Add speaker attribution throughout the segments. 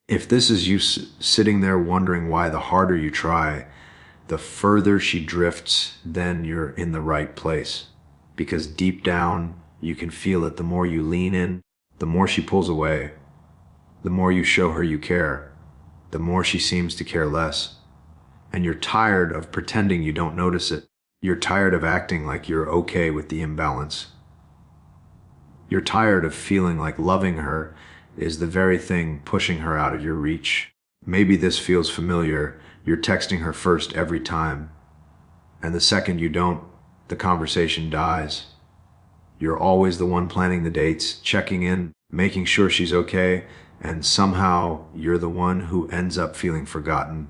Speaker 1: If this is you sitting there wondering why, the harder you try, the further she drifts, then you're in the right place. Because deep down, you can feel it. The more you lean in, the more she pulls away. The more you show her you care, the more she seems to care less. And you're tired of pretending you don't notice it. You're tired of acting like you're okay with the imbalance. You're tired of feeling like loving her is the very thing pushing her out of your reach. Maybe this feels familiar. You're texting her first every time, and the second you don't, the conversation dies. You're always the one planning the dates, checking in, making sure she's okay, and somehow you're the one who ends up feeling forgotten.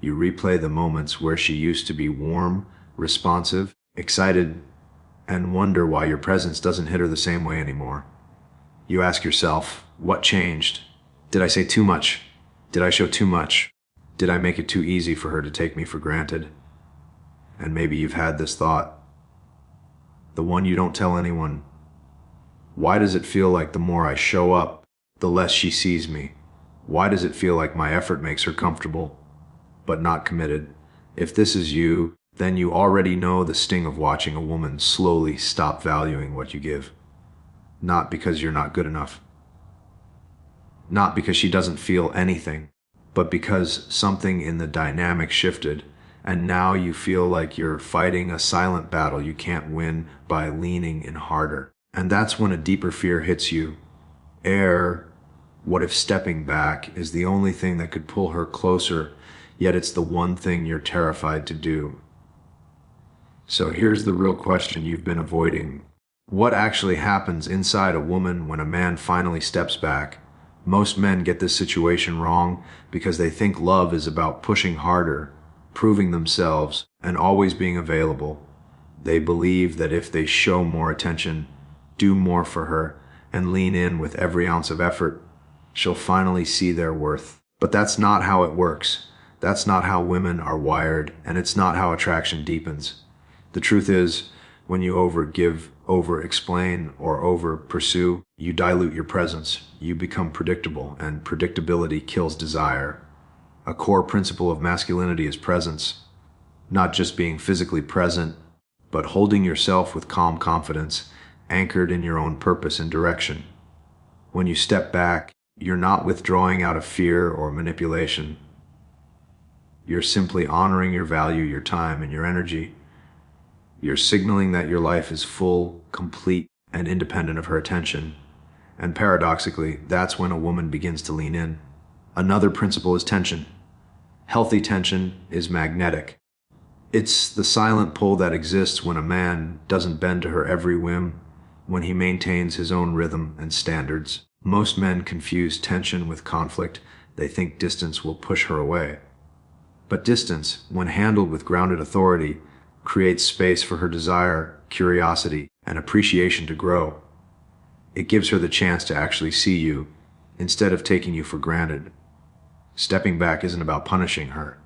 Speaker 1: You replay the moments where she used to be warm, responsive, excited, and wonder why your presence doesn't hit her the same way anymore. You ask yourself, what changed? Did I say too much? Did I show too much? Did I make it too easy for her to take me for granted? And maybe you've had this thought, the one you don't tell anyone. Why does it feel like the more I show up, the less she sees me? Why does it feel like my effort makes her comfortable, but not committed? If this is you, then you already know the sting of watching a woman slowly stop valuing what you give. Not because you're not good enough. Not because she doesn't feel anything, but because something in the dynamic shifted, and now you feel like you're fighting a silent battle you can't win by leaning in harder. And that's when a deeper fear hits you. What if stepping back is the only thing that could pull her closer, yet it's the one thing you're terrified to do? So here's the real question you've been avoiding. What actually happens inside a woman when a man finally steps back? Most men get this situation wrong because they think love is about pushing harder, proving themselves, and always being available. They believe that if they show more attention, do more for her, and lean in with every ounce of effort, she'll finally see their worth. But that's not how it works. That's not how women are wired, and it's not how attraction deepens. The truth is, when you overgive, over-explain, or over-pursue, you dilute your presence. You become predictable, and predictability kills desire. A core principle of masculinity is presence. Not just being physically present, but holding yourself with calm confidence, anchored in your own purpose and direction. When you step back, you're not withdrawing out of fear or manipulation. You're simply honoring your value, your time, and your energy. You're signaling that your life is full, complete, and independent of her attention. And paradoxically, that's when a woman begins to lean in. Another principle is tension. Healthy tension is magnetic. It's the silent pull that exists when a man doesn't bend to her every whim, when he maintains his own rhythm and standards. Most men confuse tension with conflict. They think distance will push her away. But distance, when handled with grounded authority, creates space for her desire, curiosity, and appreciation to grow. It gives her the chance to actually see you, instead of taking you for granted. Stepping back isn't about punishing her.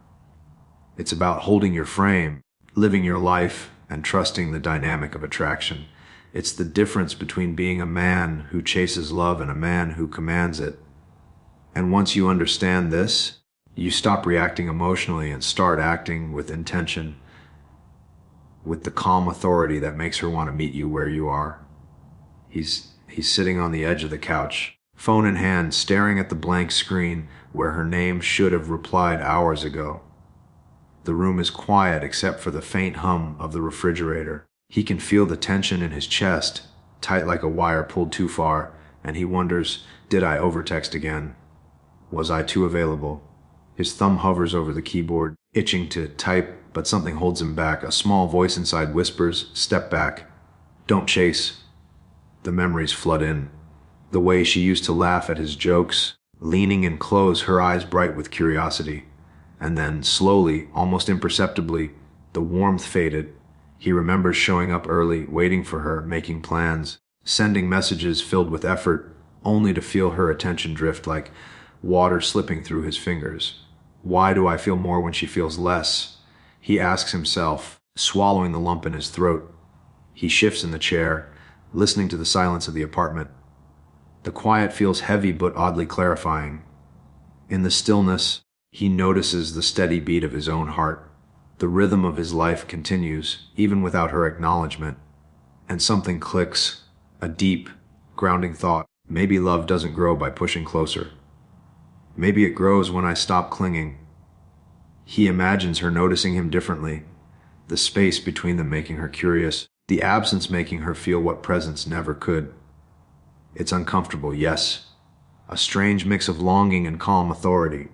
Speaker 1: It's about holding your frame, living your life, and trusting the dynamic of attraction. It's the difference between being a man who chases love and a man who commands it. And once you understand this, you stop reacting emotionally and start acting with intention, with the calm authority that makes her want to meet you where you are. He's sitting on the edge of the couch, phone in hand, staring at the blank screen where her name should have replied hours ago. The room is quiet except for the faint hum of the refrigerator. He can feel the tension in his chest, tight like a wire pulled too far, and he wonders, did I overtext again? Was I too available? His thumb hovers over the keyboard, itching to type, but something holds him back. A small voice inside whispers, step back. Don't chase. The memories flood in. The way she used to laugh at his jokes, leaning in close, her eyes bright with curiosity. And then, slowly, almost imperceptibly, the warmth faded. He remembers showing up early, waiting for her, making plans, sending messages filled with effort, only to feel her attention drift like water slipping through his fingers. Why do I feel more when she feels less? He asks himself, swallowing the lump in his throat. He shifts in the chair, listening to the silence of the apartment. The quiet feels heavy but oddly clarifying. In the stillness, he notices the steady beat of his own heart. The rhythm of his life continues, even without her acknowledgement. And something clicks, a deep, grounding thought. Maybe love doesn't grow by pushing closer. Maybe it grows when I stop clinging. He imagines her noticing him differently, the space between them making her curious, the absence making her feel what presence never could. It's uncomfortable, yes, a strange mix of longing and calm authority,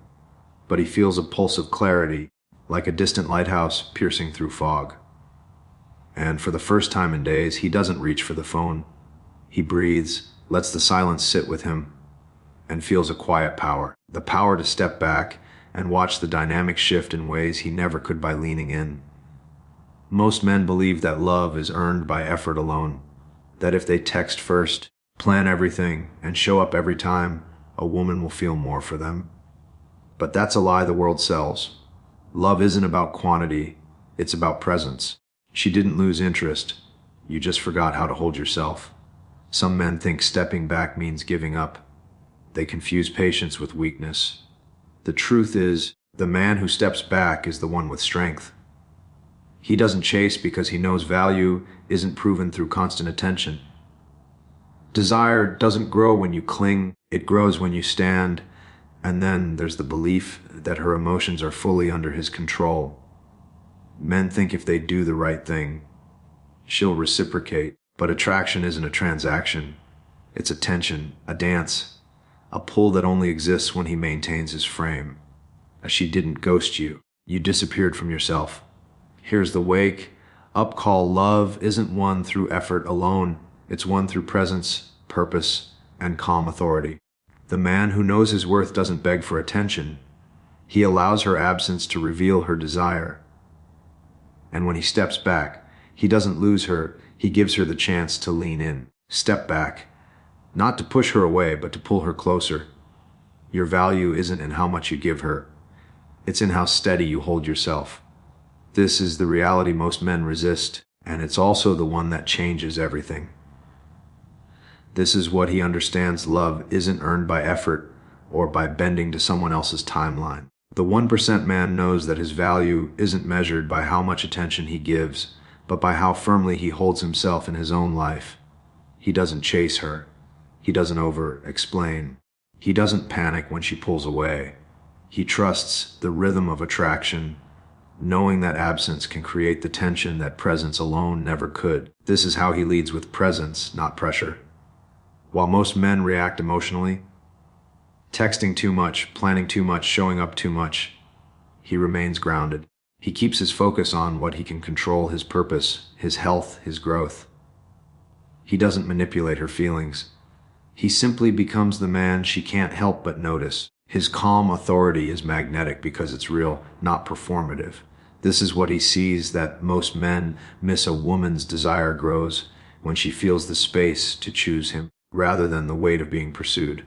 Speaker 1: but he feels a pulse of clarity, like a distant lighthouse piercing through fog. And for the first time in days, he doesn't reach for the phone. He breathes, lets the silence sit with him, and feels a quiet power, the power to step back and watch the dynamic shift in ways he never could by leaning in. Most men believe that love is earned by effort alone, that if they text first, plan everything, and show up every time, a woman will feel more for them. But that's a lie the world sells. Love isn't about quantity, it's about presence. She didn't lose interest, you just forgot how to hold yourself. Some men think stepping back means giving up. They confuse patience with weakness. The truth is, the man who steps back is the one with strength. He doesn't chase because he knows value isn't proven through constant attention. Desire doesn't grow when you cling, it grows when you stand, and then there's the belief that her emotions are fully under his control. Men think if they do the right thing, she'll reciprocate, but attraction isn't a transaction. It's a tension, a dance, a pull that only exists when he maintains his frame. She didn't ghost you, you disappeared from yourself. Here's the wake. Up call love isn't won through effort alone. It's won through presence, purpose, and calm authority. The man who knows his worth doesn't beg for attention. He allows her absence to reveal her desire. And when he steps back, he doesn't lose her, he gives her the chance to lean in. Step back. Not to push her away, but to pull her closer. Your value isn't in how much you give her. It's in how steady you hold yourself. This is the reality most men resist, and it's also the one that changes everything. This is what he understands: love isn't earned by effort or by bending to someone else's timeline. The 1% man knows that his value isn't measured by how much attention he gives, but by how firmly he holds himself in his own life. He doesn't chase her. He doesn't over-explain. He doesn't panic when she pulls away. He trusts the rhythm of attraction, knowing that absence can create the tension that presence alone never could. This is how he leads with presence, not pressure. While most men react emotionally, texting too much, planning too much, showing up too much, he remains grounded. He keeps his focus on what he can control: his purpose, his health, his growth. He doesn't manipulate her feelings. He simply becomes the man she can't help but notice. His calm authority is magnetic because it's real, not performative. This is what he sees that most men miss: a woman's desire grows when she feels the space to choose him, rather than the weight of being pursued.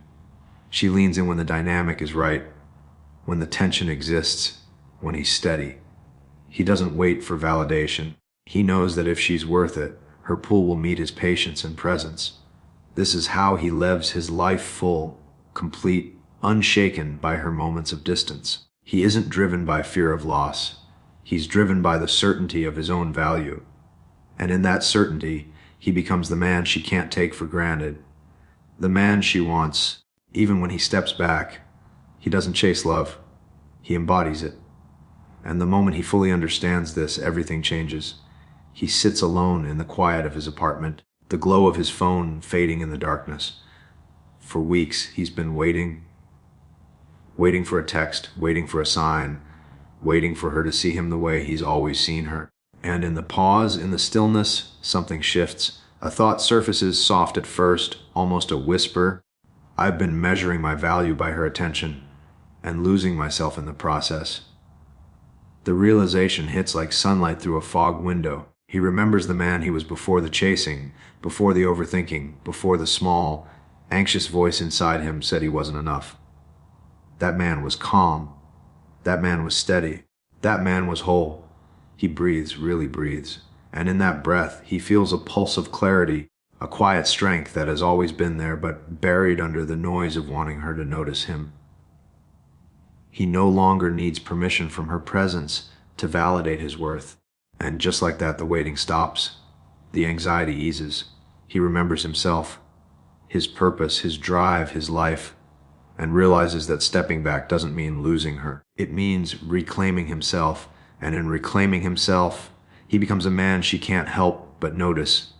Speaker 1: She leans in when the dynamic is right, when the tension exists, when he's steady. He doesn't wait for validation. He knows that if she's worth it, her pull will meet his patience and presence. This is how he lives his life full, complete, unshaken by her moments of distance. He isn't driven by fear of loss. He's driven by the certainty of his own value. And in that certainty, he becomes the man she can't take for granted. The man she wants, even when he steps back. He doesn't chase love. He embodies it. And the moment he fully understands this, everything changes. He sits alone in the quiet of his apartment, the glow of his phone fading in the darkness. For weeks, he's been waiting for a text, waiting for a sign, waiting for her to see him the way he's always seen her. And in the pause, in the stillness, something shifts. A thought surfaces, soft at first, almost a whisper. I've been measuring my value by her attention and losing myself in the process. The realization hits like sunlight through a fog window. He remembers the man he was before the chasing, before the overthinking, before the small, anxious voice inside him said he wasn't enough. That man was calm. That man was steady. That man was whole. He breathes, really breathes. And in that breath, he feels a pulse of clarity, a quiet strength that has always been there, but buried under the noise of wanting her to notice him. He no longer needs permission from her presence to validate his worth. And just like that, the waiting stops. The anxiety eases. He remembers himself, his purpose, his drive, his life, and realizes that stepping back doesn't mean losing her. It means reclaiming himself, and in reclaiming himself, he becomes a man she can't help but notice.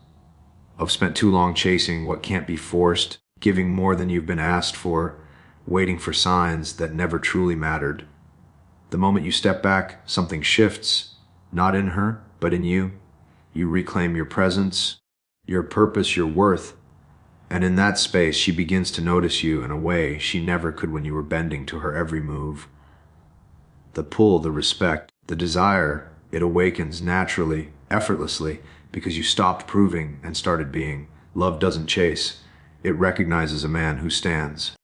Speaker 1: I've spent too long chasing what can't be forced, giving more than you've been asked for, waiting for signs that never truly mattered. The moment you step back, something shifts, not in her, but in you. You reclaim your presence, your purpose, your worth, and in that space, she begins to notice you in a way she never could when you were bending to her every move. The pull, the respect, the desire, it awakens naturally, effortlessly, because you stopped proving and started being. Love doesn't chase. It recognizes a man who stands.